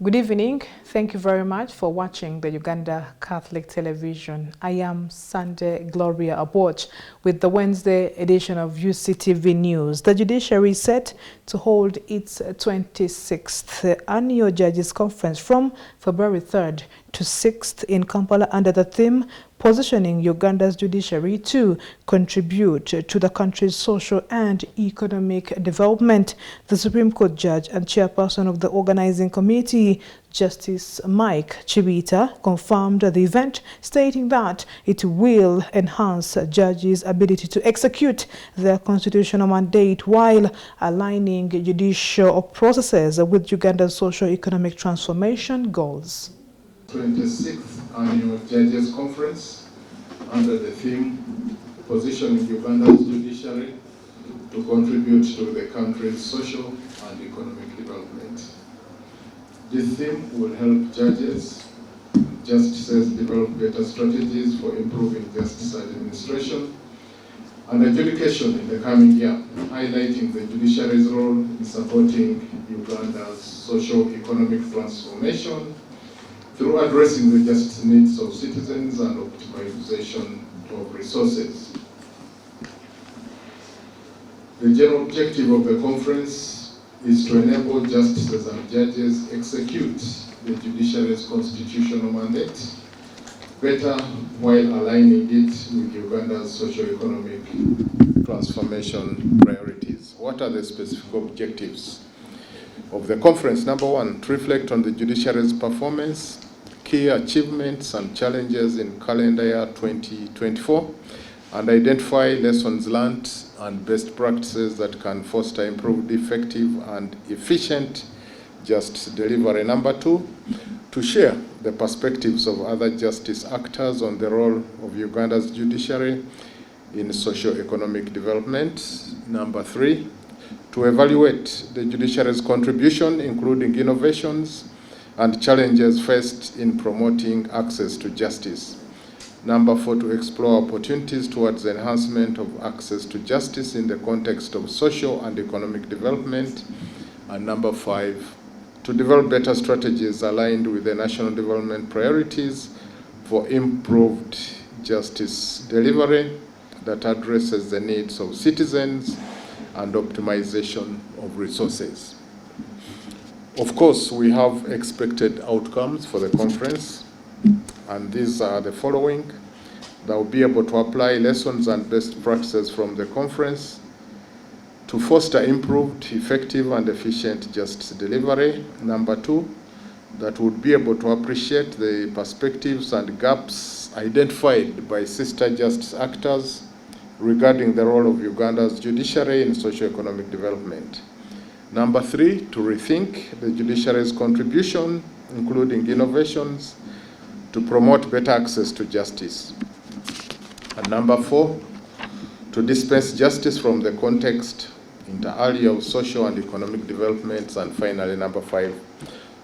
Good evening. Thank you very much for watching the Uganda Catholic Television. I am Sunday Gloria Aboch with the Wednesday edition of Uctv News. The judiciary is set to hold its 26th annual Judges Conference from February 3rd to 6th in Kampala under the theme positioning Uganda's judiciary to contribute to the country's social and economic development. The Supreme Court judge and chairperson of the organizing committee, Justice Mike Chibita, confirmed the event, stating that it will enhance judges' ability to execute their constitutional mandate while aligning judicial processes with Uganda's socio-economic transformation goals. 26th Annual Judges Conference under the theme Positioning Uganda's Judiciary to Contribute to the country's social and economic development. This theme will help judges and justices develop better strategies for improving justice administration and adjudication in the coming year, highlighting the judiciary's role in supporting Uganda's socio-economic transformation through addressing the justice needs of citizens and optimization of resources. The general objective of the conference is to enable justices and judges execute the judiciary's constitutional mandate better while aligning it with Uganda's socio-economic transformation priorities. What are the specific objectives of the conference? Number one, to reflect on the judiciary's performance, key achievements and challenges in calendar year 2024, and identify lessons learned and best practices that can foster improved, effective and efficient justice delivery. Number two, to share the perspectives of other justice actors on the role of Uganda's judiciary in socio-economic development. Number three, to evaluate the judiciary's contribution, including innovations and challenges faced in promoting access to justice. Number four, to explore opportunities towards the enhancement of access to justice in the context of social and economic development. And number five, to develop better strategies aligned with the national development priorities for improved justice delivery that addresses the needs of citizens and optimization of resources. Of course, we have expected outcomes for the conference, and these are the following. That will be able to apply lessons and best practices from the conference to foster improved, effective, and efficient justice delivery. Number two, that would be able to appreciate the perspectives and gaps identified by sister justice actors regarding the role of Uganda's judiciary in socio-economic development. Number three, to rethink the judiciary's contribution, including innovations, to promote better access to justice. And number four, to dispense justice from the context inter alia of social and economic developments. And finally, number five,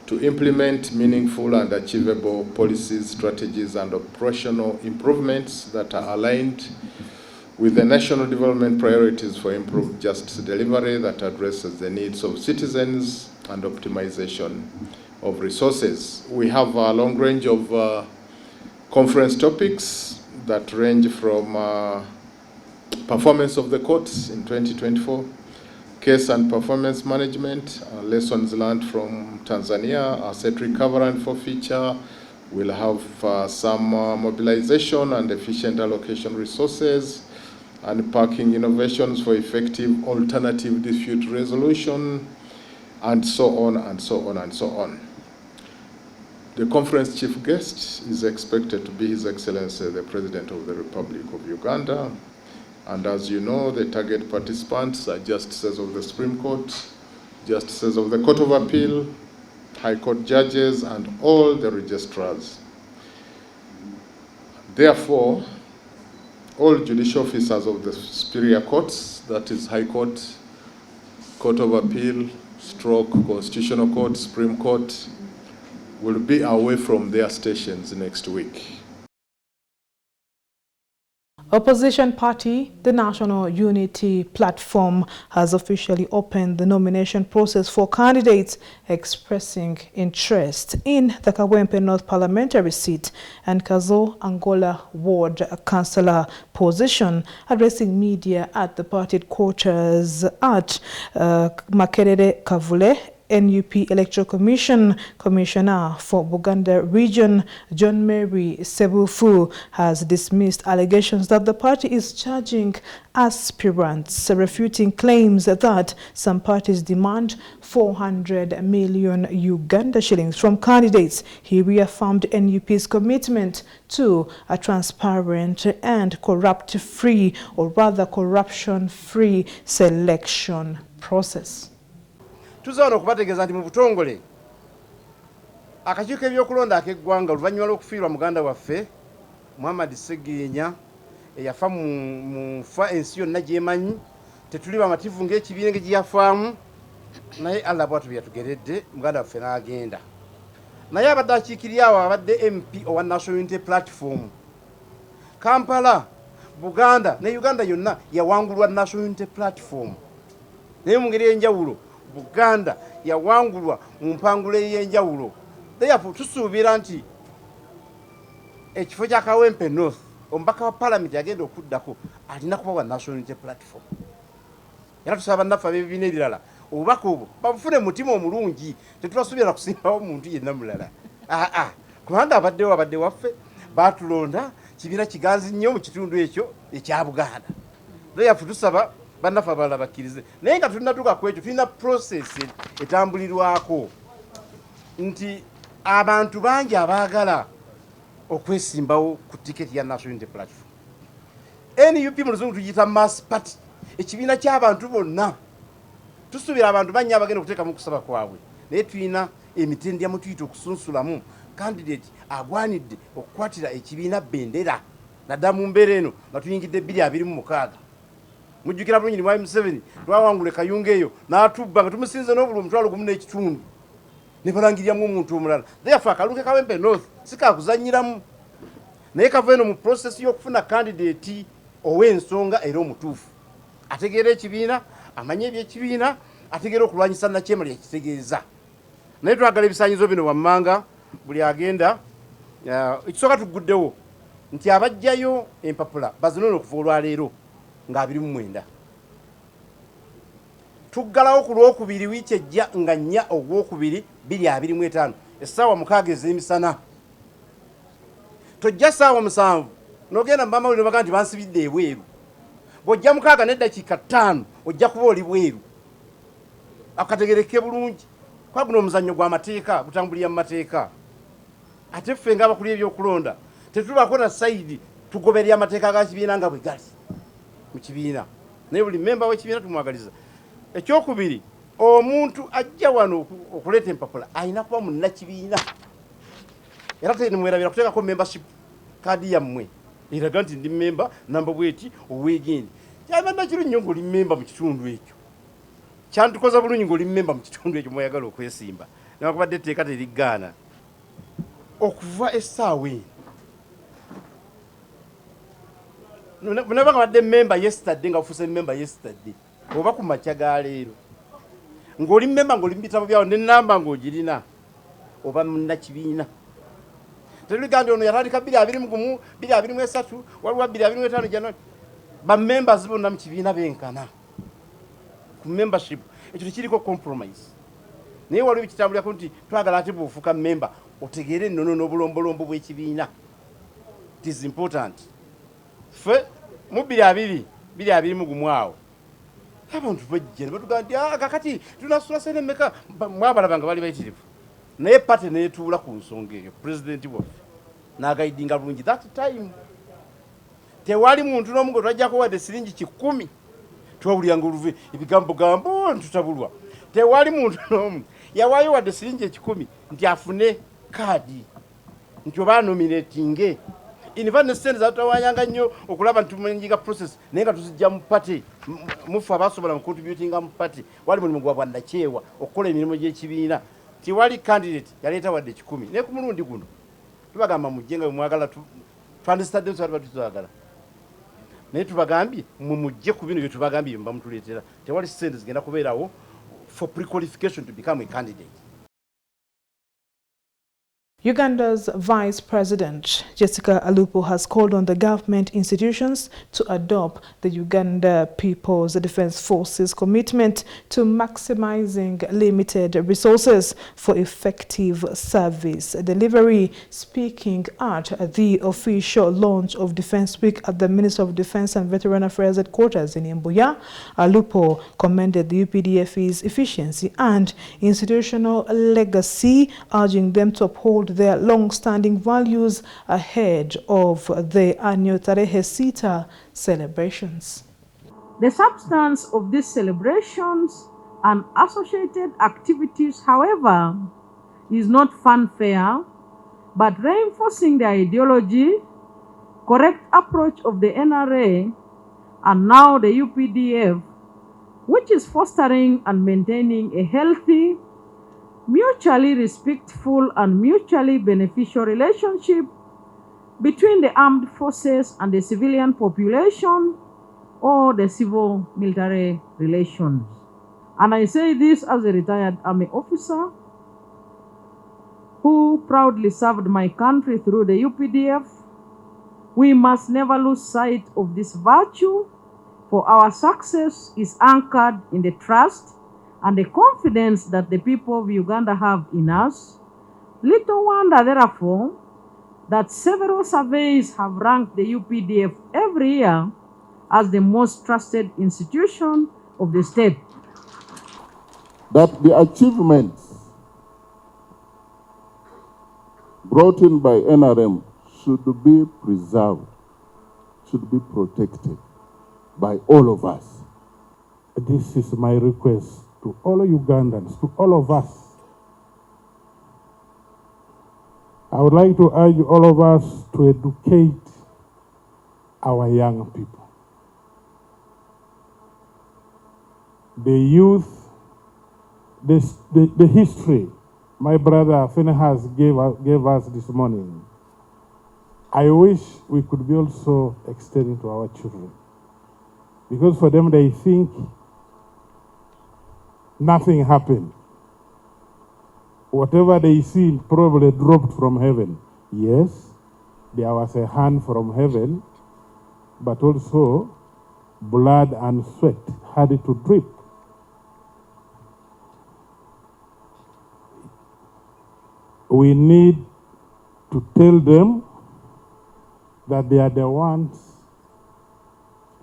to implement meaningful and achievable policies, strategies, and operational improvements that are aligned with the national development priorities for improved justice delivery that addresses the needs of citizens and optimization of resources. We have a long range of conference topics that range from performance of the courts in 2024, case and performance management, lessons learned from Tanzania, asset recovery and forfeiture. We'll have some mobilization and efficient allocation resources, and parking innovations for effective alternative dispute resolution, and so on and so on and so on. The conference chief guest is expected to be His Excellency the President of the Republic of Uganda. And as you know, the target participants are justices of the Supreme Court, justices of the Court of Appeal, High Court judges, and all the registrars. Therefore, all judicial officers of the superior courts, that is High Court, Court of Appeal, Constitutional Court, Supreme Court, will be away from their stations next week. Opposition party, the National Unity Platform, has officially opened the nomination process for candidates expressing interest in the Kawempe North parliamentary seat and Kazo Angola ward councillor position. Addressing media at the party quarters at Makerere Kavule, NUP Electoral Commission Commissioner for Buganda Region, John Mary Sebufu, has dismissed allegations that the party is charging aspirants, refuting claims that some parties demand 400 million Uganda shillings from candidates. He reaffirmed NUP's commitment to a transparent and corrupt-free, or rather corruption-free selection process. Tuzaona okubategeeza nti mu butongole akakiiko ebyokulonda ak'eggwanga oluvannyuma lw'okufiirwa muganda waffe Muhammad Segeenya eyafa mu nfa ensi yonna gy'emanyi, tetuli bamativu ng'ekibiina gye yafaamu, naye Allah bw'atu bye yatugeredde muganda waffe n'agenda. Naye abadde akiikirira awo abadde MP owa National Unity Platform. Kampala, Buganda ne Uganda yonna yawangulwa National Unity Platform. Naye mu ngeri y'enjawulo Buganda yawangulwa mu mpangula ey'enjawulo. Therefore tusuubira nti ekifo kya Kawempe North omubaka wa Parliament agenda okuddako alina kuba wa National Unity Platform. Era tusaba bannaffe ab'ebibiina ebirala obubaka obwo babufune mutima omulungi, tetubasuubira kusimbawo muntu yenna mulala. Kubanga abadde waffe baatulonda kibiina kiganzi nnyo mu kitundu ekyo ekya Buganda. Therefore tusaba bannaffe abalala bakkirize. Naye nga tulinatuuka ku ekyo tulina process etambulirwako nti abantu bangi abaagala okwesimbawo ku tiketi ya National Unity Platform. NUP mu luzungu tugiyita mass party, ekibiina ky'abantu bonna. Tusuubira abantu bannya abagenda okuteekamu kusaba kwabwe, naye tulina emitendya mu tuyita okusunsulamu candidate agwanidde okukwatira ekibiina bendera naddala mu mbeera eno nga tuyingidde 2026. Mujjukira bulungi ni Mwai Museveni twawangula Kayunga eyo n'atubba nga tumusinze n'obululu omutwalo gumu n'ekitundu ne balangiriramu omuntu omulala. Therefore akalulu ke Kawempe North si kaakuzannyiramu, naye kava eno mu process y'okufuna candidate ow'ensonga era omutuufu, ategeera ekibiina, amanye ebyekibiina, ategeera okulwanyisa nakyema lyekitegeeza. Naye twagala ebisaanyizo bino wammanga buli agenda. Ekisooka tuguddewo nti abajjayo empapula bazinone okuva olwaleero nga 29. Tuggalawo ku Lwokubiri wiiki ejja nga 4 Ogwokubiri 2025 essaawa 6 ez'emisana. Tojja ssaawa 7 n'ogenda mu bamawulire baga nti bansibidde ebweru. Bw'ojja 6 n'eddakiika 5 ojja kuba oli bweru. Akategereke bulungi. Kwa guno omuzannyo gw'amateeka gutambulira mu mateeka. Ate ffe ng'abakulu ebyokulonda tetubaako na sayidi tugoberera amateeka g'ekibiina nga bwe gali mu kibiina. Naye buli memba w'ekibiina tumwagaliza. Ekyokubiri, omuntu ajja wano okuleeta empapula alina kuba munnakibiina. Era temwerabira kuteekako membership kadi yammwe eraga nti ndi memba namba bweti ow'egendi. Kyabadde kirungi nnyo ng'oli memba mu kitundu ekyo. Kyantukoza bulungi ng'oli memba mu kitundu ekyo mweyagala okwesimba. Newankubadde etteeka teriggaana. Okuva essaawa eno Munaba nga badde member yesterday nga ufuse member yesterday oba ku makya ga leero ng'oli member ng'oli mbitabo byawo ne namba ng'ogirina oba munnakibiina. Tetuligambye ono yatandika 2021 2023 waliwo 2025 January. Ba members bonna mu kibiina benkana ku membership. Ekyo tekiriko compromise. Naye waliwo ekitambulirako nti twagala ate bw'ofuuka member otegeere ennono n'obulombolombo bw'ekibiina. It is important. Fe mu 2021 awo abantu bajja batugamba nti kakati tunasula sene meka mwabalaba nga bali bayitirivu. Naye pate neetuula ku nsonga eyo president waffe n'agaidinga bulungi that time. Tewali muntu n'omu gwe twajjako wadde siringi 10 twawuliranga oluve ebigambo ntutabulwa. Tewali muntu n'omu yawaayo wadde siringi 10 nti afune kaadi nti oba nominatinge. Inivane sente zatawanyanga nnyo okulaba nti tumenyiga process naye nga tuzijja mu party mufu abasobola mu contributinga mu party wali mulimu gwa bwannakyewa okukola emirimu gy'ekibiina. Tiwali candidate yaleeta wadde 10 naye ku mulundi guno tubagamba mujje nga mwagala twandisitadde tusaba tutwagala naye tubagambye mumujje ku bino bye tubagambye mba mutuleetera tewali ssente zigenda kubeerawo for pre-qualification to become a candidate. Uganda's Vice President Jessica Alupo has called on the government institutions to adopt the Uganda People's Defense Forces commitment to maximizing limited resources for effective service delivery. Speaking at the official launch of Defense Week at the Minister of Defense and Veteran Affairs headquarters in Mbuya, Alupo commended the UPDF's efficiency and institutional legacy, urging them to uphold their long-standing values ahead of the annual Tarehe Sita celebrations. The substance of these celebrations and associated activities, however, is not fanfare, but reinforcing the ideology, correct approach of the NRA and now the UPDF, which is fostering and maintaining a healthy, mutually respectful and mutually beneficial relationship between the armed forces and the civilian population, or the civil-military relations. And I say this as a retired army officer who proudly served my country through the UPDF. We must never lose sight of this virtue, for our success is anchored in the trust and the confidence that the people of Uganda have in us. Little wonder, therefore, that several surveys have ranked the UPDF every year as the most trusted institution of the state. That the achievements brought in by NRM should be preserved, should be protected by all of us. This is my request to all Ugandans, to all of us. I would like to urge all of us to educate our young people. The youth, the history my brother Phinehas gave us this morning, I wish we could be also extending to our children. Because for them, they think nothing happened. Whatever they see probably dropped from heaven. Yes, there was a hand from heaven, but also blood and sweat had to drip. We need to tell them that they are the ones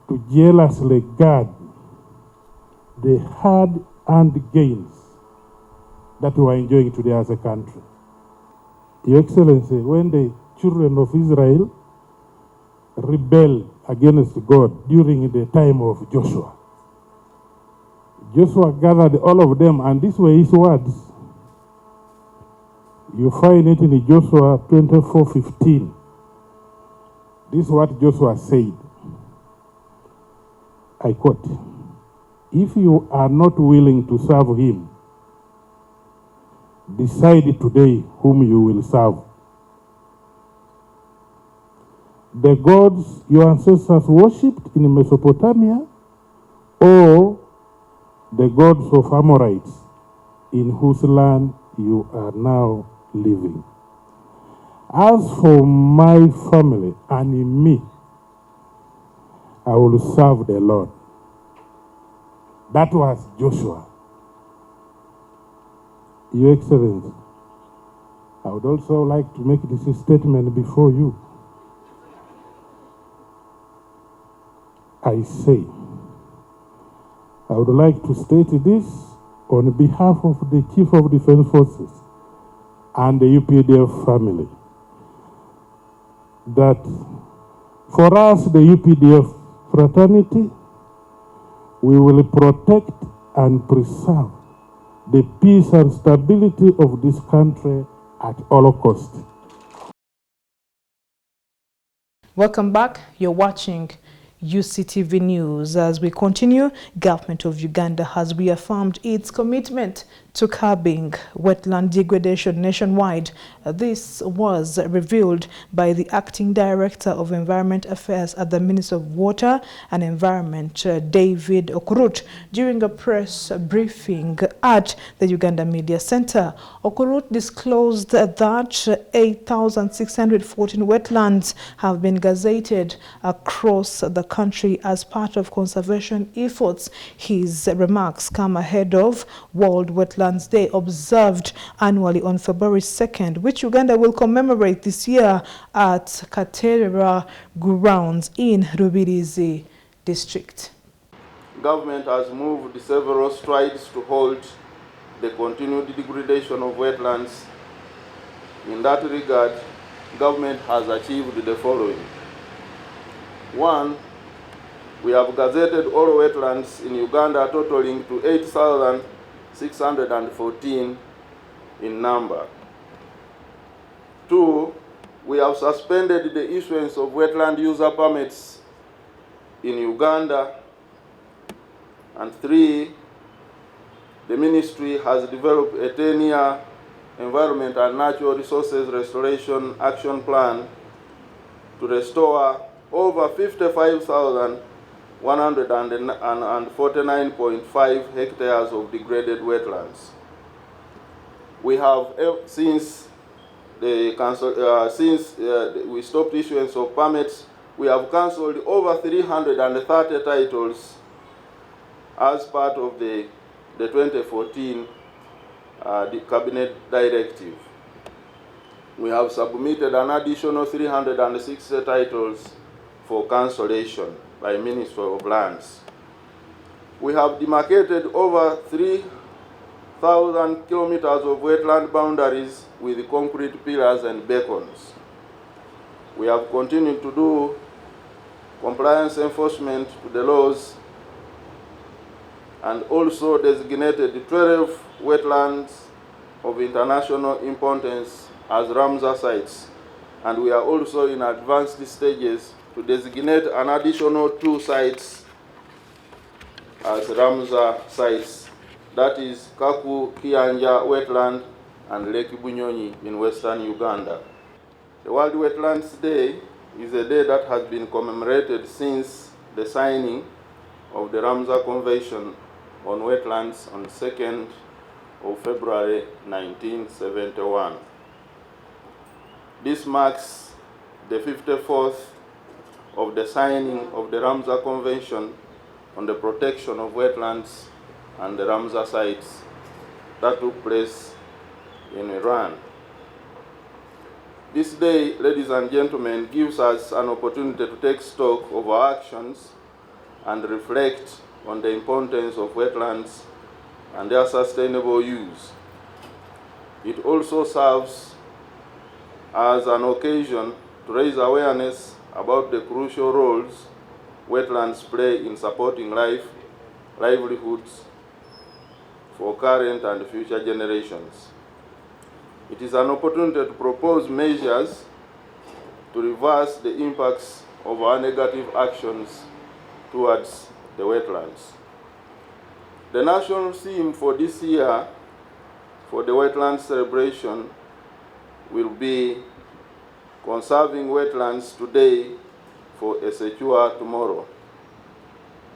to jealously guard the hard-earned gains that we are enjoying today as a country. Your Excellency, when the children of Israel rebelled against God during the time of Joshua, Joshua gathered all of them, and these were his words. You find it in Joshua 24:15. This is what Joshua said. I quote, "If you are not willing to serve him, decide today whom you will serve. The gods your ancestors worshipped in Mesopotamia, or the gods of Amorites in whose land you are now living. As for my family and in me, I will serve the Lord." That was Joshua. Your Excellency, I would also like to make this statement before you. I say, I would like to state this on behalf of the Chief of Defense Forces and the UPDF family, that for us, the UPDF fraternity, we will protect and preserve the peace and stability of this country at all costs. Welcome back. You're watching UCTV News. As we continue, government of Uganda has reaffirmed its commitment to curbing wetland degradation nationwide. This was revealed by the Acting Director of Environment Affairs at the Ministry of Water and Environment, David Okurut, during a press briefing at the Uganda Media Center. Okurut disclosed that 8,614 wetlands have been gazetted across the country as part of conservation efforts. His remarks come ahead of World Wetlands Day, observed annually on February 2nd, which Uganda will commemorate this year at Katera Grounds in Rubirizi district. Government has moved several strides to halt the continued degradation of wetlands. In that regard, government has achieved the following. 1. We have gazetted all wetlands in Uganda totaling to 8,614 in number. 2. We have suspended the issuance of wetland user permits in Uganda. And 3. The ministry has developed a 10-year Environment and Natural Resources Restoration Action Plan to restore over 55,149.5 hectares of degraded wetlands. We have, since we stopped issuance of permits, we have cancelled over 330 titles as part of the 2014 the Cabinet Directive. We have submitted an additional 360 titles for cancellation by Ministry of Lands. We have demarcated over 3,000 kilometers of wetland boundaries with concrete pillars and beacons. We have continued to do compliance enforcement to the laws and also designated 12 wetlands of international importance as Ramsar sites, and we are also in advanced stages to designate an additional 2 sites as Ramsar sites, that is Kaku Kianja wetland and Lake Bunyonyi in western Uganda. The World Wetlands Day is a day that has been commemorated since the signing of the Ramsar Convention on Wetlands on 2nd of February 1971. This marks the 54th of the signing of the Ramsar Convention on the protection of wetlands and the Ramsar sites that took place in Iran. This day, ladies and gentlemen, gives us an opportunity to take stock of our actions and reflect on the importance of wetlands and their sustainable use. It also serves as an occasion to raise awareness about the crucial roles wetlands play in supporting livelihoods for current and future generations. It is an opportunity to propose measures to reverse the impacts of our negative actions towards the wetlands. The national theme for this year for the wetlands celebration will be conserving wetlands today for a secure tomorrow.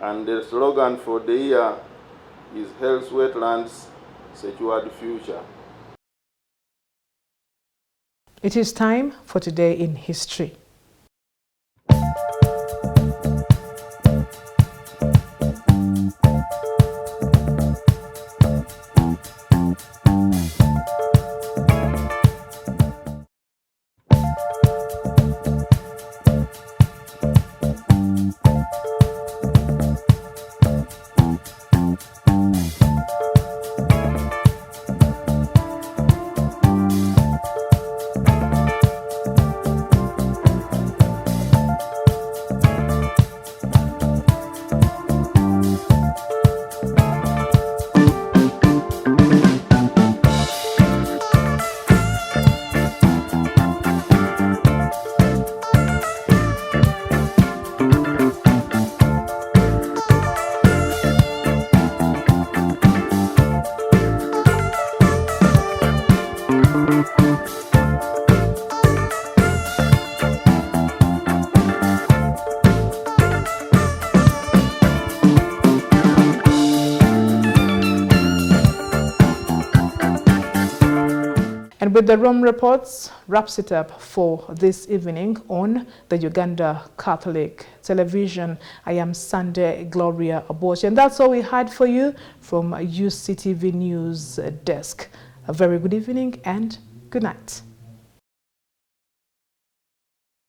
And the slogan for the year is Health Wetlands, Secured Future. It is time for Today in History. And with the Rome Reports wraps it up for this evening on the Uganda Catholic Television. I am Sunday Gloria Abochi, and that's all we had for you from Uctv News Desk. A very good evening and good night.